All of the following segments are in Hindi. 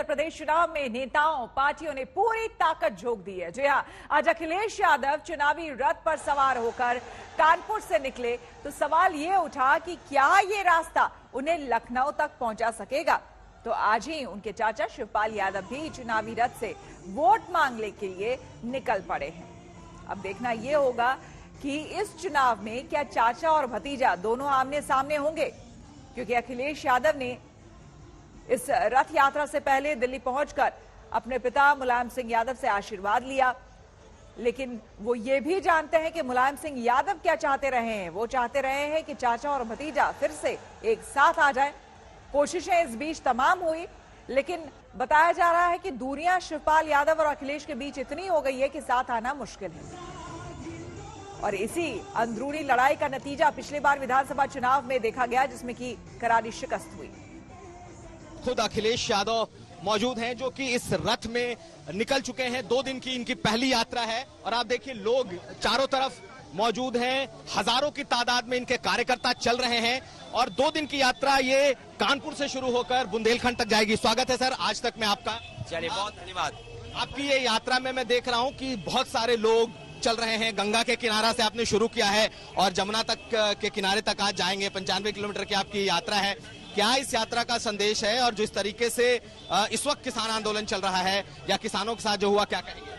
उत्तर प्रदेश चुनाव में नेताओं पार्टियों ने पूरी ताकत झोंक दी है। जी हां, आज अखिलेश यादव चुनावी रथ पर सवार होकर कानपुर से निकले तो सवाल ये उठा कि क्या ये रास्ता उन्हें लखनऊ तक पहुंचा सकेगा। तो आज ही उनके चाचा शिवपाल यादव भी चुनावी रथ से वोट मांगने के लिए निकल पड़े हैं। अब देखना यह होगा कि इस चुनाव में क्या चाचा और भतीजा दोनों आमने सामने होंगे, क्योंकि अखिलेश यादव ने इस रथ यात्रा से पहले दिल्ली पहुंचकर अपने पिता मुलायम सिंह यादव से आशीर्वाद लिया। लेकिन वो ये भी जानते हैं कि मुलायम सिंह यादव क्या चाहते रहे हैं। वो चाहते रहे हैं कि चाचा और भतीजा फिर से एक साथ आ जाएं। कोशिशें इस बीच तमाम हुई, लेकिन बताया जा रहा है कि दूरियां शिवपाल यादव और अखिलेश के बीच इतनी हो गई है कि साथ आना मुश्किल है। और इसी अंदरूनी लड़ाई का नतीजा पिछली बार विधानसभा चुनाव में देखा गया, जिसमें की करारी शिकस्त हुई। खुद अखिलेश यादव मौजूद हैं जो कि इस रथ में निकल चुके हैं। 2 दिन की इनकी पहली यात्रा है और आप देखिए लोग चारों तरफ मौजूद हैं। हजारों की तादाद में इनके कार्यकर्ता चल रहे हैं और 2 दिन की यात्रा ये कानपुर से शुरू होकर बुंदेलखंड तक जाएगी। स्वागत है सर आज तक में आपका। चलिए, बहुत धन्यवाद। आपकी ये यात्रा में मैं देख रहा हूँ कि बहुत सारे लोग चल रहे हैं। गंगा के किनारा से आपने शुरू किया है और जमुना तक के किनारे तक आज जाएंगे। 95 किलोमीटर की आपकी यात्रा है। क्या इस यात्रा का संदेश है और जिस तरीके से इस वक्त किसान आंदोलन चल रहा है या किसानों के साथ जो हुआ, क्या कहेंगे?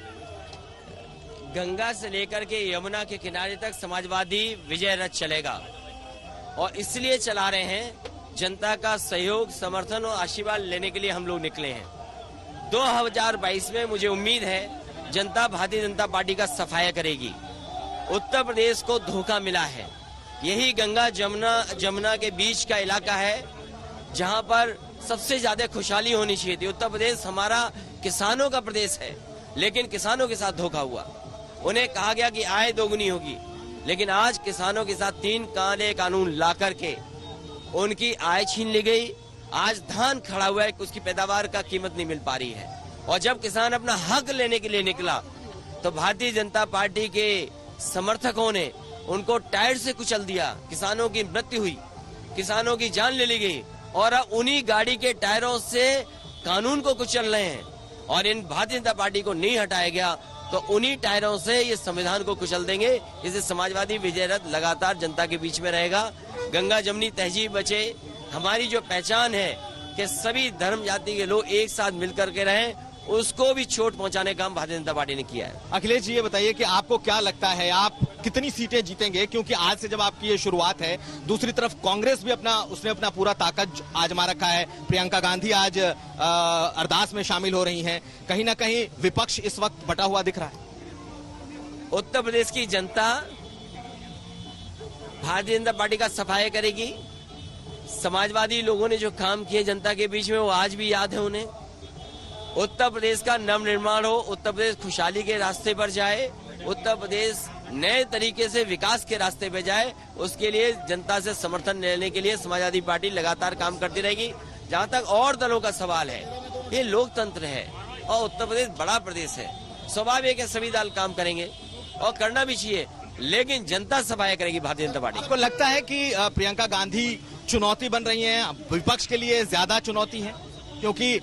गंगा से लेकर के यमुना के किनारे तक समाजवादी विजय रथ चलेगा और इसलिए चला रहे हैं जनता का सहयोग, समर्थन और आशीर्वाद लेने के लिए हम लोग निकले हैं। 2022 में मुझे उम्मीद है जनता भारतीय जनता पार्टी का सफाया करेगी। उत्तर प्रदेश को धोखा मिला है। यही गंगा जमुना के बीच का इलाका है जहां पर सबसे ज्यादा खुशहाली होनी चाहिए थी। उत्तर प्रदेश हमारा किसानों का प्रदेश है, लेकिन किसानों के साथ धोखा हुआ। उन्हें कहा गया कि आय दोगुनी होगी, लेकिन आज किसानों के साथ 3 काले कानून ला करके उनकी आय छीन ली गई। आज धान खड़ा हुआ है, उसकी पैदावार का कीमत नहीं मिल पा रही है। और जब किसान अपना हक लेने के लिए निकला तो भारतीय जनता पार्टी के समर्थकों ने उनको टायर से कुचल दिया। किसानों की मृत्यु हुई, किसानों की जान ले ली गई और उन्हीं गाड़ी के टायरों से कानून को कुचल रहे हैं। और इन भारतीय जनता पार्टी को नहीं हटाया गया तो उन्हीं टायरों से ये संविधान को कुचल देंगे। इसे समाजवादी विजय रथ लगातार जनता के बीच में रहेगा। गंगा जमुनी तहजीब बचे। हमारी जो पहचान है कि सभी धर्म जाति के लोग एक साथ मिलकर के रहें, उसको भी चोट पहुंचाने का काम भारतीय जनता पार्टी ने किया है। अखिलेश जी, ये बताइए कि आपको क्या लगता है, आप कितनी सीटें जीतेंगे? क्योंकि आज से जब आपकी ये शुरुआत है, दूसरी तरफ कांग्रेस भी उसने अपना पूरा ताकत आजमा रखा है। प्रियंका गांधी आज अरदास में शामिल हो रही हैं। कहीं ना कहीं विपक्ष इस वक्त बटा हुआ दिख रहा है। उत्तर प्रदेश की जनता भारतीय जनता पार्टी का सफाया करेगी। समाजवादी लोगों ने जो काम किए जनता के बीच में, वो आज भी याद है उन्हें। उत्तर प्रदेश का नवनिर्माण हो, उत्तर प्रदेश खुशहाली के रास्ते पर जाए, उत्तर प्रदेश नए तरीके से विकास के रास्ते पे जाए, उसके लिए जनता से समर्थन लेने के लिए समाजवादी पार्टी लगातार काम करती रहेगी। जहां तक और दलों का सवाल है, ये लोकतंत्र है और उत्तर प्रदेश बड़ा प्रदेश है। स्वाभाविक है सभी दल काम करेंगे और करना भी चाहिए, लेकिन जनता सफाया करेगी भारतीय जनता पार्टी। आपको लगता है कि प्रियंका गांधी चुनौती बन रही हैं, विपक्ष के लिए ज्यादा चुनौती है? क्योंकि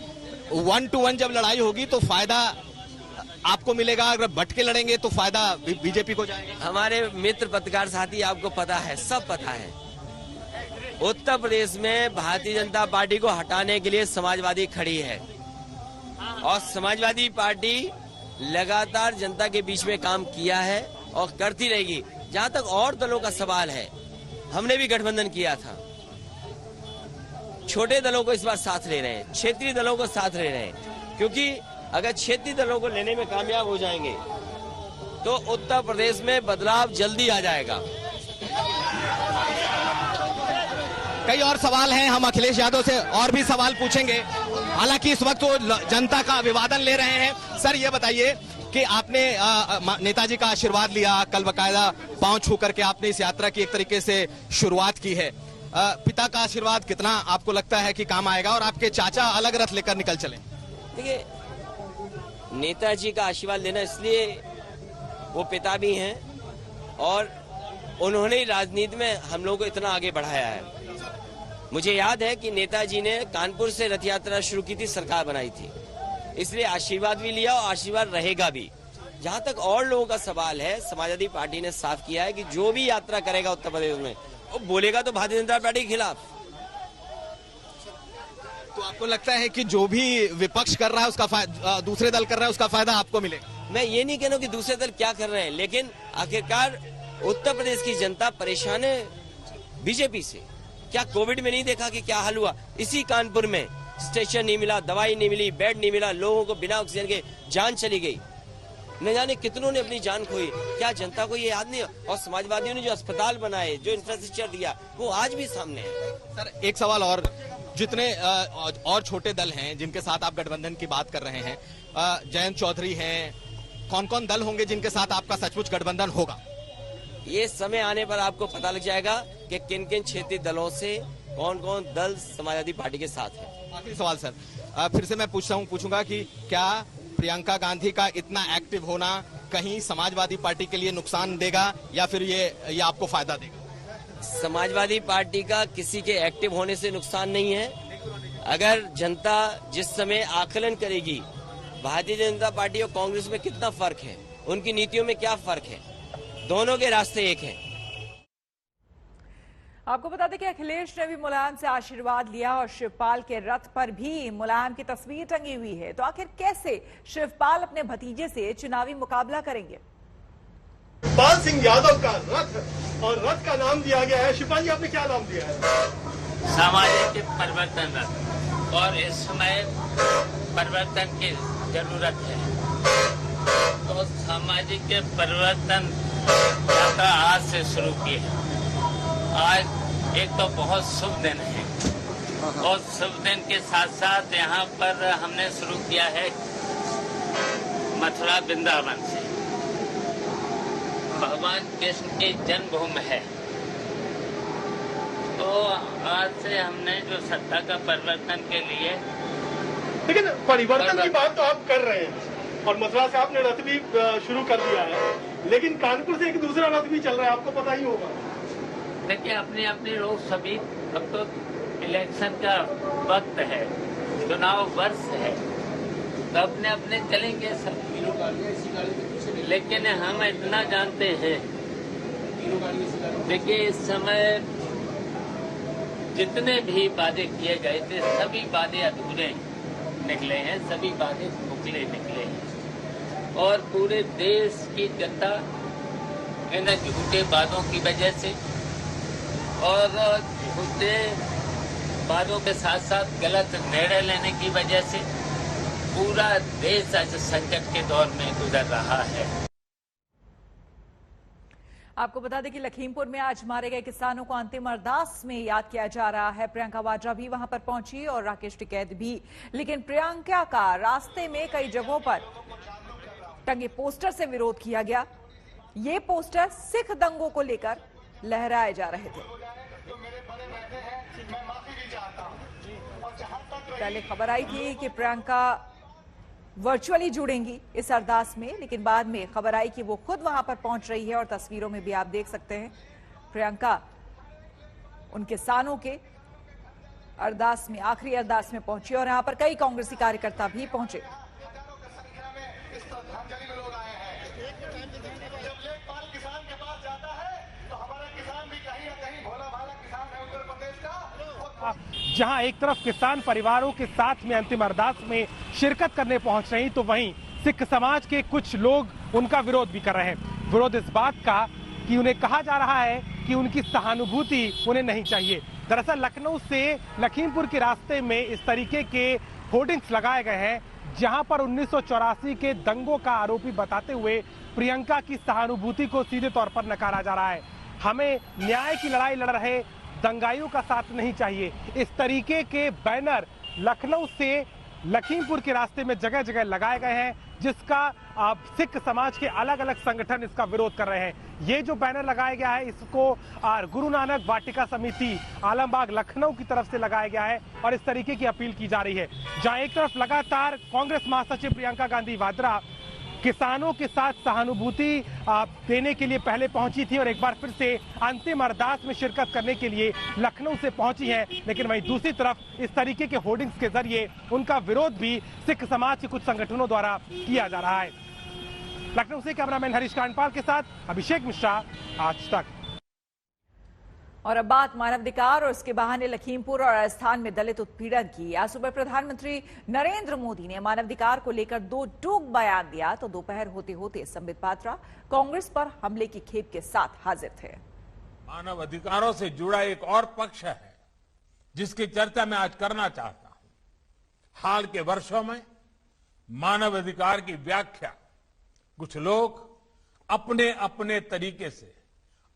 1 to 1 जब लड़ाई होगी तो फायदा आपको मिलेगा, अगर बट के लड़ेंगे तो फायदा बीजेपी को जाएगा। हमारे मित्र पत्रकार साथी, आपको पता है, सब पता है, उत्तर प्रदेश में भारतीय जनता पार्टी को हटाने के लिए समाजवादी खड़ी है और समाजवादी पार्टी लगातार जनता के बीच में काम किया है और करती रहेगी। जहां तक और दलों का सवाल है, हमने भी गठबंधन किया था। छोटे दलों को इस बार साथ ले रहे हैं, क्षेत्रीय दलों को साथ ले रहे हैं, क्योंकि अगर क्षेत्रीय दलों को लेने में कामयाब हो जाएंगे तो उत्तर प्रदेश में बदलाव जल्दी आ जाएगा। कई और सवाल हैं, हम अखिलेश यादव से और भी सवाल पूछेंगे। हालांकि इस वक्त वो जनता का अभिवादन ले रहे हैं। सर, ये बताइए कि आपने नेताजी का आशीर्वाद लिया, कल बकायदा पांव छू करके आपने इस यात्रा की एक तरीके से शुरुआत की है। पिता का आशीर्वाद कितना आपको लगता है कि काम आएगा और आपके चाचा अलग रथ लेकर निकल चले? देखिए, नेताजी का आशीर्वाद लेना, इसलिए वो पिता भी हैं और उन्होंने राजनीति में हम लोगों को इतना आगे बढ़ाया है। मुझे याद है कि नेताजी ने कानपुर से रथ यात्रा शुरू की थी, सरकार बनाई थी, इसलिए आशीर्वाद भी लिया और आशीर्वाद रहेगा भी। जहां तक और लोगों का सवाल है, समाजवादी पार्टी ने साफ किया है कि जो भी यात्रा करेगा उत्तर प्रदेश में वो बोलेगा तो भारतीय जनता पार्टी के खिलाफ। तो आपको लगता है कि जो भी विपक्ष कर रहा है उसका दूसरे दल कर रहा है उसका फायदा आपको मिलेगा? मैं ये नहीं कह रहा हूं कि दूसरे दल क्या कर रहे हैं, लेकिन आखिरकार उत्तर प्रदेश की जनता परेशान है बीजेपी से। क्या कोविड में नहीं देखा कि क्या हाल हुआ? इसी कानपुर में स्टेशन नहीं मिला, दवाई नहीं मिली, बेड नहीं मिला, लोगों को बिना ऑक्सीजन के जान चली गई, न जाने कितनों ने अपनी जान खोई। क्या जनता को ये याद नहीं? और समाजवादियों ने जो अस्पताल बनाए, जो इंफ्रास्ट्रक्चर दिया, वो आज भी सामने है। सर एक सवाल और, जितने और छोटे दल हैं जिनके साथ आप गठबंधन की बात कर रहे हैं, जयंत चौधरी हैं, कौन कौन दल होंगे जिनके साथ आपका सचमुच गठबंधन होगा? ये समय आने पर आपको पता लग जाएगा कि किन किन क्षेत्रीय दलों से कौन कौन दल समाजवादी पार्टी के साथ है। आखिरी सवाल सर, फिर से मैं पूछूंगा कि क्या प्रियंका गांधी का इतना एक्टिव होना कहीं समाजवादी पार्टी के लिए नुकसान देगा या फिर ये आपको फायदा देगा? समाजवादी पार्टी का किसी के एक्टिव होने से नुकसान नहीं है। अगर जनता जिस समय आकलन करेगी भारतीय जनता पार्टी और कांग्रेस में कितना फर्क है, उनकी नीतियों में क्या फर्क है, दोनों के रास्ते एक हैं। आपको बता दें कि अखिलेश ने भी मुलायम से आशीर्वाद लिया और शिवपाल के रथ पर भी मुलायम की तस्वीर टंगी हुई है। तो आखिर कैसे शिवपाल अपने भतीजे से चुनावी मुकाबला करेंगे? शिवपाल सिंह यादव का रथ, और रथ का नाम दिया गया है, शिवपाल जी आपने क्या नाम दिया है? सामाजिक परिवर्तन रथ, और इस समय परिवर्तन की जरूरत है। तो सामाजिक परिवर्तन यात्रा आज से शुरू की है। आज एक तो बहुत शुभ दिन है और शुभ दिन के साथ साथ यहाँ पर हमने शुरू किया है मथुरा वृंदावन से। भगवान कृष्ण की जन्मभूमि है, तो आज से हमने जो सत्ता का परिवर्तन के लिए, लेकिन परिवर्तन की बात तो आप कर रहे हैं और मथुरा से आपने रथ भी शुरू कर दिया है, लेकिन कानपुर से एक दूसरा रथ भी चल रहा है, आपको पता ही होगा। देखिए अपने अपने लोग सभी, अब तो इलेक्शन का वक्त है, चुनाव वर्ष है, तो अपने अपने चलेंगे सब। लेकिन हम इतना जानते हैं, देखिए इस समय जितने भी वादे किए गए थे सभी वादे अधूरे निकले हैं, सभी वादे खोखले निकले हैं, और पूरे देश की जनता इन झूठे वादों की वजह से और झूठे वादों के साथ साथ गलत निर्णय लेने की वजह से पूरा देश आज संकट के दौर में गुजर रहा है। आपको बता दें कि लखीमपुर में आज मारे गए किसानों को अंतिम अरदास में याद किया जा रहा है। प्रियंका वाड्रा भी वहां पर पहुंची और राकेश टिकैत भी, लेकिन प्रियंका का रास्ते में कई जगहों पर टंगे पोस्टर से विरोध किया गया। ये पोस्टर सिख दंगों को लेकर लहराए जा रहे थे। पहले खबर आई थी कि प्रियंका वर्चुअली जुड़ेंगी इस अरदास में, लेकिन बाद में खबर आई कि वो खुद वहां पर पहुंच रही है और तस्वीरों में भी आप देख सकते हैं प्रियंका उन किसानों के अरदास में, आखिरी अरदास में पहुंची और यहां पर कई कांग्रेसी कार्यकर्ता भी पहुंचे। जहां एक तरफ किसान परिवारों के साथ में अंतिम अरदास में शिरकत करने पहुंच रही, तो वहीं सिख समाज के कुछ लोग उनका विरोध भी कर रहे हैं। विरोध इस बात का कि उन्हें कहा जा रहा है कि उनकी सहानुभूति उन्हें नहीं चाहिए। दरअसल लखनऊ से लखीमपुर के रास्ते में इस तरीके के होर्डिंग्स लगाए गए हैं जहां पर 1984 के दंगों का आरोपी बताते हुए प्रियंका की सहानुभूति को सीधे तौर पर नकारा जा रहा है। हमें न्याय की लड़ाई लड़ रहे दंगाइयों का साथ नहीं चाहिए। इस तरीके के बैनर लखनऊ से लखीमपुर के रास्ते में जगह जगह लगाए गए हैं, जिसका सिख समाज के अलग अलग संगठन इसका विरोध कर रहे हैं। ये जो बैनर लगाया गया है इसको गुरु नानक वाटिका समिति आलमबाग लखनऊ की तरफ से लगाया गया है और इस तरीके की अपील की जा रही है। जहां एक तरफ लगातार कांग्रेस महासचिव प्रियंका गांधी वाड्रा किसानों के साथ सहानुभूति देने के लिए पहले पहुंची थी और एक बार फिर से अंतिम अरदास में शिरकत करने के लिए लखनऊ से पहुंची है। लेकिन वहीं दूसरी तरफ इस तरीके के होर्डिंग्स के जरिए उनका विरोध भी सिख समाज के कुछ संगठनों द्वारा किया जा रहा है। लखनऊ से कैमरामैन हरीश कांडपाल के साथ अभिषेक मिश्रा, आज तक। और अब बात मानवाधिकार और उसके बहाने लखीमपुर और राजस्थान में दलित उत्पीड़न की। आज सुबह प्रधानमंत्री नरेंद्र मोदी ने मानवाधिकार को लेकर 2 टूक बयान दिया तो दोपहर होते होते संबित पात्रा कांग्रेस पर हमले की खेप के साथ हाजिर थे। मानव अधिकारों से जुड़ा एक और पक्ष है जिसकी चर्चा मैं आज करना चाहता हूं। हाल के वर्षों में मानव अधिकार की व्याख्या कुछ लोग अपने अपने तरीके से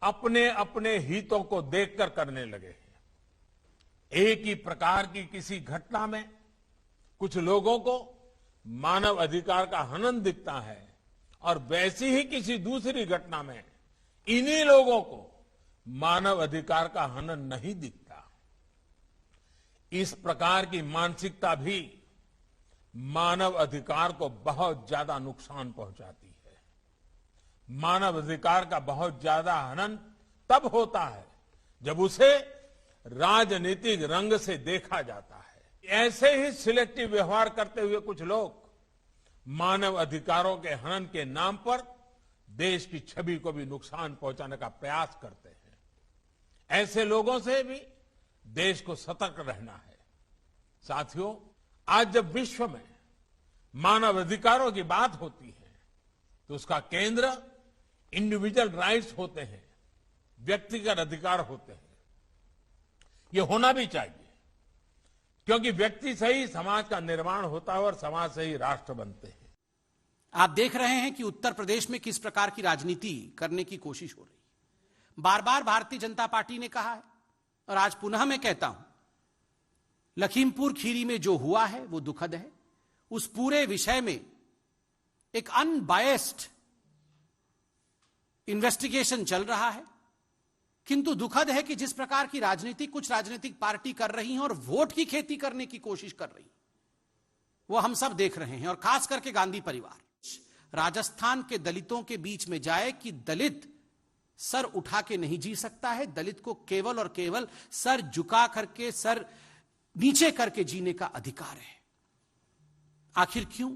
अपने अपने हितों को देखकर करने लगे हैं। एक ही प्रकार की किसी घटना में कुछ लोगों को मानव अधिकार का हनन दिखता है और वैसी ही किसी दूसरी घटना में इन्हीं लोगों को मानव अधिकार का हनन नहीं दिखता। इस प्रकार की मानसिकता भी मानव अधिकार को बहुत ज्यादा नुकसान पहुंचाती है। मानव अधिकार का बहुत ज्यादा हनन तब होता है जब उसे राजनीतिक रंग से देखा जाता है। ऐसे ही सिलेक्टिव व्यवहार करते हुए कुछ लोग मानव अधिकारों के हनन के नाम पर देश की छवि को भी नुकसान पहुंचाने का प्रयास करते हैं। ऐसे लोगों से भी देश को सतर्क रहना है। साथियों, आज जब विश्व में मानव अधिकारों की बात होती है तो उसका केंद्र इंडिविजुअल राइट्स होते हैं, व्यक्तिगत अधिकार होते हैं। ये होना भी चाहिए क्योंकि व्यक्ति से ही समाज का निर्माण होता है और समाज से ही राष्ट्र बनते हैं। आप देख रहे हैं कि उत्तर प्रदेश में किस प्रकार की राजनीति करने की कोशिश हो रही है। बार बार भारतीय जनता पार्टी ने कहा है और आज पुनः मैं कहता हूं, लखीमपुर खीरी में जो हुआ है वो दुखद है। उस पूरे विषय में एक अनबायस्ड इन्वेस्टिगेशन चल रहा है, किंतु दुखद है कि जिस प्रकार की राजनीति कुछ राजनीतिक पार्टी कर रही हैं और वोट की खेती करने की कोशिश कर रही, वो हम सब देख रहे हैं। और खास करके गांधी परिवार राजस्थान के दलितों के बीच में जाए कि दलित सर उठा के नहीं जी सकता है, दलित को केवल और केवल सर झुका करके, सर नीचे करके जीने का अधिकार है। आखिर क्यों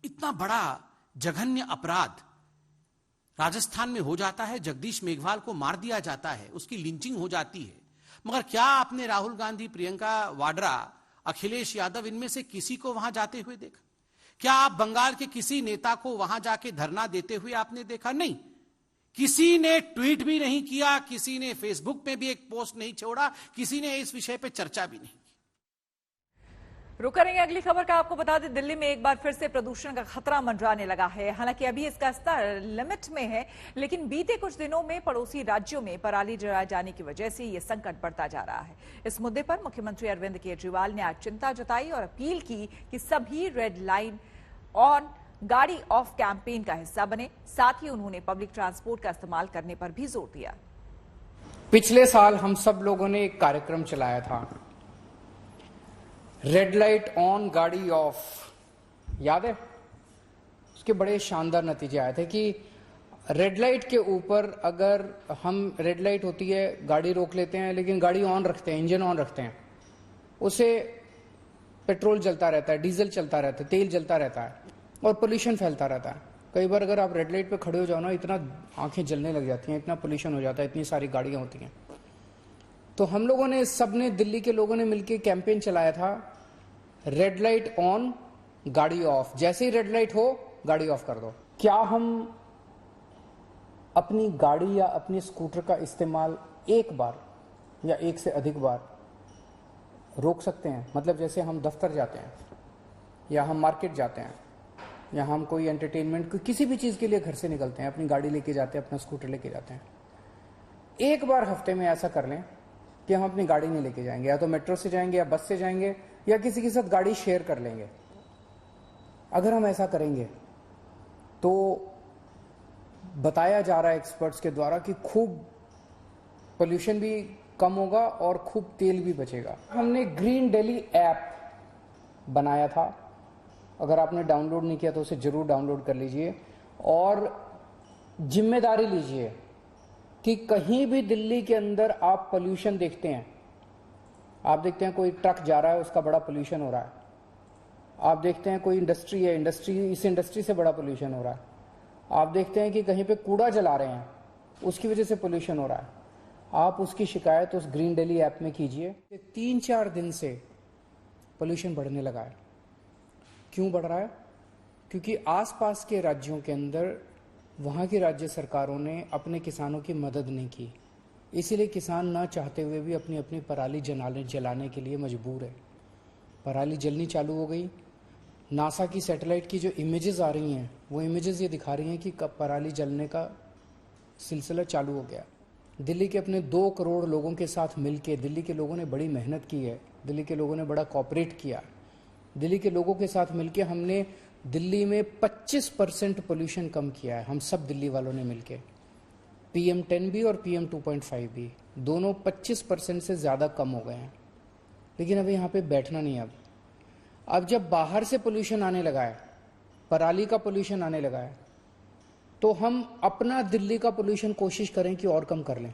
इतना बड़ा जघन्य अपराध राजस्थान में हो जाता है? जगदीश मेघवाल को मार दिया जाता है, उसकी लिंचिंग हो जाती है, मगर क्या आपने राहुल गांधी, प्रियंका वाड्रा, अखिलेश यादव इनमें से किसी को वहां जाते हुए देखा? क्या आप बंगाल के किसी नेता को वहां जाके धरना देते हुए आपने देखा? नहीं। किसी ने ट्वीट भी नहीं किया, किसी ने फेसबुक पे भी एक पोस्ट नहीं छोड़ा, किसी ने इस विषय पे चर्चा भी नहीं की। रुक करेंगे अगली खबर का। आपको बता दें, दिल्ली में एक बार फिर से प्रदूषण का खतरा मंडराने लगा है। हालांकि अभी इसका स्तर लिमिट में है, लेकिन बीते कुछ दिनों में पड़ोसी राज्यों में पराली जलाए जाने की वजह से ये संकट बढ़ता जा रहा है। इस मुद्दे पर मुख्यमंत्री अरविंद केजरीवाल ने आज चिंता जताई और अपील की कि सभी रेड लाइन ऑन गाड़ी ऑफ कैंपेन का हिस्सा बने। साथ ही उन्होंने पब्लिक ट्रांसपोर्ट का इस्तेमाल करने पर भी जोर दिया। पिछले साल हम सब लोगों ने एक कार्यक्रम चलाया था, रेड लाइट ऑन गाड़ी ऑफ, याद है? उसके बड़े शानदार नतीजे आए थे कि रेड लाइट के ऊपर अगर हम, रेड लाइट होती है, गाड़ी रोक लेते हैं लेकिन गाड़ी ऑन रखते हैं, इंजन ऑन रखते हैं, उससे पेट्रोल जलता रहता है, डीजल चलता रहता है, तेल जलता रहता है और पोल्यूशन फैलता रहता है। कई बार अगर आप रेड लाइट पे खड़े हो जाओ ना, इतना आंखें जलने लग जाती हैं, इतना पोल्यूशन हो जाता है, इतनी सारी गाड़ियां होती हैं। तो हम लोगों ने, सबने, दिल्ली के लोगों ने मिलकर कैंपेन चलाया था, रेड लाइट ऑन गाड़ी ऑफ। जैसे ही रेड लाइट हो गाड़ी ऑफ कर दो। क्या हम अपनी गाड़ी या अपनी स्कूटर का इस्तेमाल एक बार या एक से अधिक बार रोक सकते हैं? मतलब जैसे हम दफ्तर जाते हैं या हम मार्केट जाते हैं या हम कोई एंटरटेनमेंट, किसी भी चीज के लिए घर से निकलते हैं, अपनी गाड़ी लेके जाते हैं, अपना स्कूटर लेके जाते हैं, एक बार हफ्ते में ऐसा कर लें कि हम अपनी गाड़ी नहीं लेके जाएंगे, या तो मेट्रो से जाएंगे या बस से जाएंगे या किसी के साथ गाड़ी शेयर कर लेंगे। अगर हम ऐसा करेंगे तो बताया जा रहा है एक्सपर्ट्स के द्वारा कि खूब पोल्यूशन भी कम होगा और खूब तेल भी बचेगा। हमने ग्रीन दिल्ली ऐप बनाया था अगर आपने डाउनलोड नहीं किया तो उसे जरूर डाउनलोड कर लीजिए और जिम्मेदारी लीजिए कि कहीं भी दिल्ली के अंदर आप पोल्यूशन देखते हैं, आप देखते हैं कोई ट्रक जा रहा है उसका बड़ा पोल्यूशन हो रहा है, आप देखते हैं कोई इंडस्ट्री है, इस इंडस्ट्री से बड़ा पोल्यूशन हो रहा है, आप देखते हैं कि कहीं पे कूड़ा जला रहे हैं उसकी वजह से पोल्यूशन हो रहा है, आप उसकी शिकायत उस ग्रीन दिल्ली ऐप में कीजिए। 3-4 दिन से पोल्यूशन बढ़ने लगा है। क्यों बढ़ रहा है? क्योंकि आसपास के राज्यों के अंदर वहाँ की राज्य सरकारों ने अपने किसानों की मदद नहीं की, इसीलिए किसान ना चाहते हुए भी अपनी अपनी पराली जलाने के लिए मजबूर है। पराली जलनी चालू हो गई। नासा की सैटेलाइट की जो इमेजेस आ रही हैं वो इमेजेस ये दिखा रही हैं कि कब पराली जलने का सिलसिला चालू हो गया। दिल्ली के अपने 2 करोड़ लोगों के साथ मिलके दिल्ली के लोगों ने बड़ी मेहनत की है, दिल्ली के लोगों ने बड़ा कोऑपरेट किया। दिल्ली के लोगों के साथ मिलके हमने दिल्ली में 25% पोल्यूशन कम किया है, हम सब दिल्ली वालों ने मिलके। PM10 भी और PM 2.5 भी दोनों 25% से ज़्यादा कम हो गए हैं। लेकिन अभी यहाँ पे बैठना नहीं। अब जब बाहर से पोल्यूशन आने लगा है, पराली का पोल्यूशन आने लगा है, तो हम अपना दिल्ली का पोल्यूशन कोशिश करें कि और कम कर लें।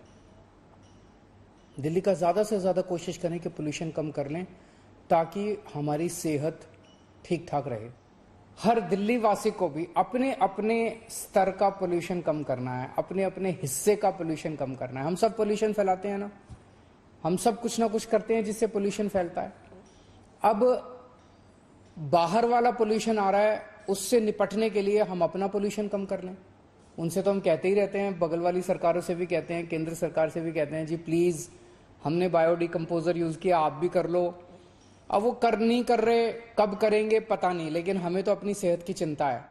दिल्ली का ज़्यादा से ज़्यादा कोशिश करें कि पोल्यूशन कम कर लें ताकि हमारी सेहत ठीक ठाक रहे। हर दिल्ली वासी को भी अपने अपने स्तर का पोल्यूशन कम करना है, अपने अपने हिस्से का पोल्यूशन कम करना है। हम सब पोल्यूशन फैलाते हैं ना, हम सब कुछ ना कुछ करते हैं जिससे पोल्यूशन फैलता है। अब बाहर वाला पोल्यूशन आ रहा है, उससे निपटने के लिए हम अपना पोल्यूशन कम कर लें। उनसे तो हम कहते ही रहते हैं, बगल वाली सरकारों से भी कहते हैं, केंद्र सरकार से भी कहते हैं, जी प्लीज हमने बायोडिकम्पोजर यूज किया, आप भी कर लो। अब वो नहीं कर रहे, कब करेंगे पता नहीं, लेकिन हमें तो अपनी सेहत की चिंता है।